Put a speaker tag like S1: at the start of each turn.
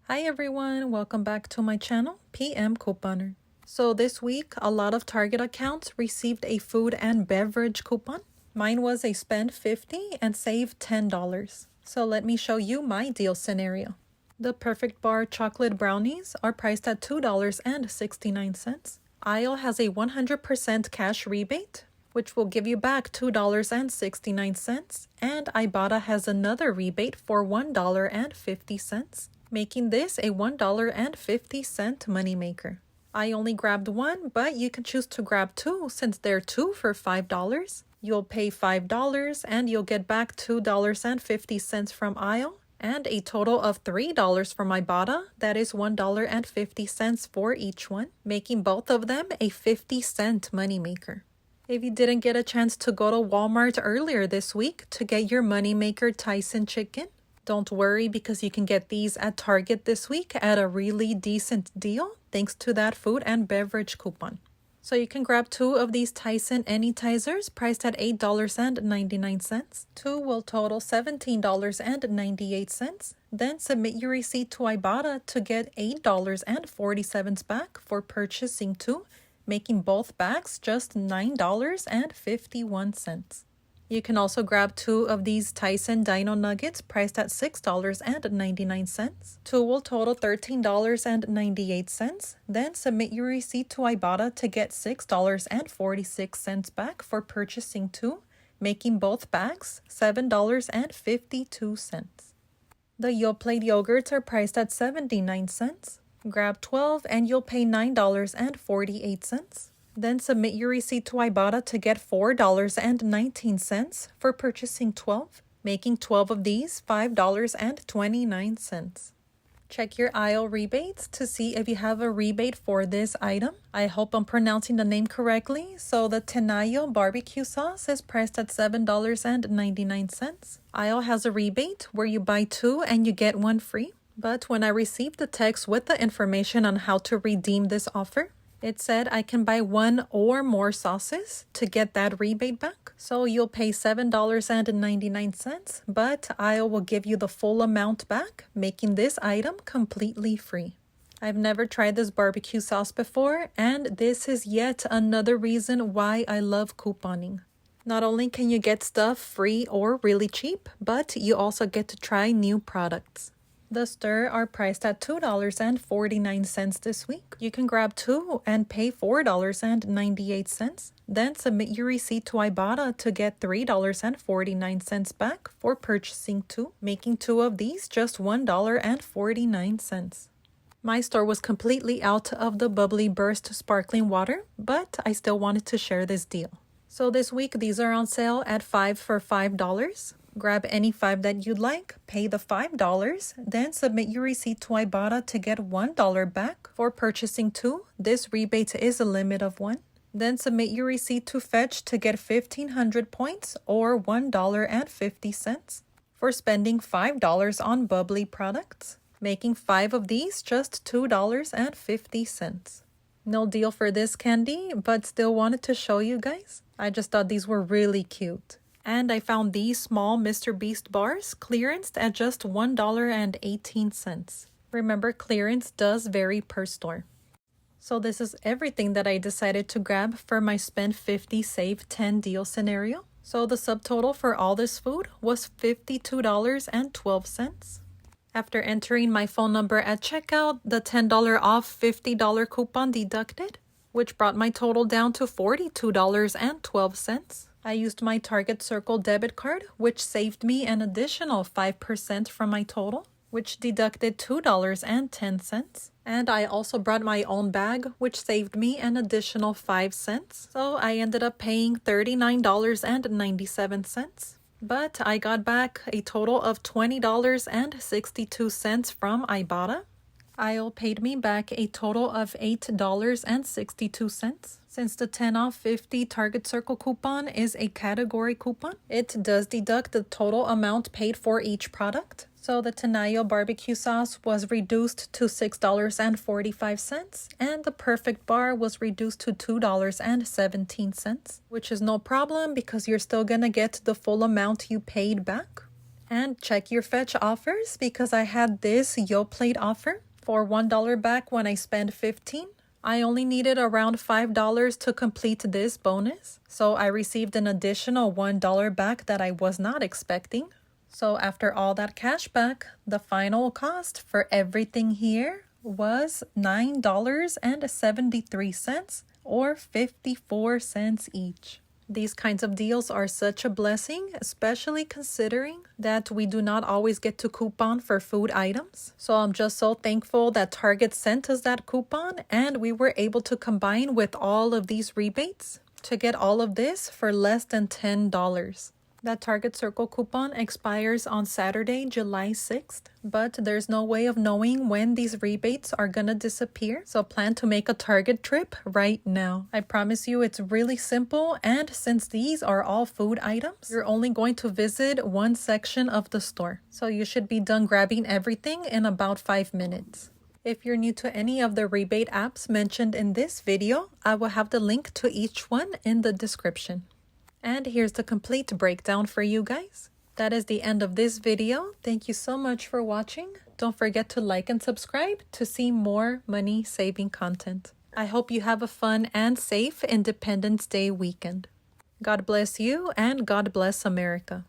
S1: Hi everyone, welcome back to my channel, PM Couponer. So this week, a lot of Target accounts received a food and beverage coupon. Mine was a spend $50 and save $10. So let me show you my deal scenario. The Perfect Bar chocolate brownies are priced at $2.69. Aisle has a 100% cash rebate, which will give you back $2.69, and Ibotta has another rebate for $1.50. Making this a $1.50 moneymaker. I only grabbed one, but you can choose to grab two since they're two for $5. You'll pay $5 and you'll get back $2.50 from aisle and a total of $3 from Ibotta. That is $1.50 for each one, making both of them a 50-cent moneymaker. If you didn't get a chance to go to Walmart earlier this week to get your moneymaker Tyson chicken, don't worry because you can get these at Target this week at a really decent deal thanks to that food and beverage coupon. So you can grab two of these Tyson Anytizers priced at $8.99. Two will total $17.98. Then submit your receipt to Ibotta to get $8.47 back for purchasing two, making both bags just $9.51. You can also grab two of these Tyson Dino Nuggets priced at $6.99. Two will total $13.98. Then submit your receipt to Ibotta to get $6.46 back for purchasing two, making both bags $7.52. The Yoplait yogurts are priced at 79 cents. Grab 12 and you'll pay $9.48. Then submit your receipt to Ibotta to get $4.19 for purchasing 12, making 12 of these $5.29. Check your aisle rebates to see if you have a rebate for this item. I hope I'm pronouncing the name correctly. So the Tenayo barbecue sauce is priced at $7.99. Aisle has a rebate where you buy two and you get one free. But when I received the text with the information on how to redeem this offer, it said I can buy one or more sauces to get that rebate back. So you'll pay $7.99, but aisle will give you the full amount back, making this item completely free. I've never tried this barbecue sauce before, and this is yet another reason why I love couponing. Not only can you get stuff free or really cheap, but you also get to try new products. The STUR are priced at $2.49 this week. You can grab two and pay $4.98. Then submit your receipt to Ibotta to get $3.49 back for purchasing two, making two of these just $1.49. My store was completely out of the Bubbly Burst sparkling water, but I still wanted to share this deal. So this week, these are on sale at 5 for $5. Grab any 5 that you'd like, pay the $5, then submit your receipt to Ibotta to get $1 back for purchasing two. This rebate is a limit of 1. Then submit your receipt to Fetch to get 1,500 points or $1.50 for spending $5 on bubbly products, making 5 of these just $2.50. No deal for this candy, but still wanted to show you guys. I just thought these were really cute. And I found these small Mr. Beast bars clearanced at just $1.18. Remember, clearance does vary per store. So this is everything that I decided to grab for my spend 50 save 10 deal scenario. So the subtotal for all this food was $52.12. After entering my phone number at checkout, the $10 off $50 coupon deducted, which brought my total down to $42.12. I used my Target Circle debit card, which saved me an additional 5% from my total, which deducted $2.10. And I also brought my own bag, which saved me an additional 5 cents. So I ended up paying $39.97. But I got back a total of $20.62 from Ibotta. Aisle paid me back a total of $8.62. Since the 10 off 50 Target Circle coupon is a category coupon, it does deduct the total amount paid for each product. So the Tenayo barbecue sauce was reduced to $6.45, and the Perfect Bar was reduced to $2.17, which is no problem because you're still gonna get the full amount you paid back. And check your fetch offers because I had this Yo Plate offer for $1 back when I spent $15. I only needed around $5 to complete this bonus, so I received an additional $1 back that I was not expecting. So after all that cash back, the final cost for everything here was $9.73 or 54 cents each. These kinds of deals are such a blessing, especially considering that we do not always get to coupon for food items. So I'm just so thankful that Target sent us that coupon and we were able to combine with all of these rebates to get all of this for less than $10. That Target Circle coupon expires on Saturday, July 6th, but there's no way of knowing when these rebates are gonna disappear, so plan to make a Target trip right now. I promise you it's really simple, and since these are all food items, you're only going to visit one section of the store, so you should be done grabbing everything in about 5 minutes. If you're new to any of the rebate apps mentioned in this video, I will have the link to each one in the description. And here's the complete breakdown for you guys. That is the end of this video. Thank you so much for watching. Don't forget to like and subscribe to see more money saving content. I hope you have a fun and safe Independence Day weekend. God bless you and God bless America.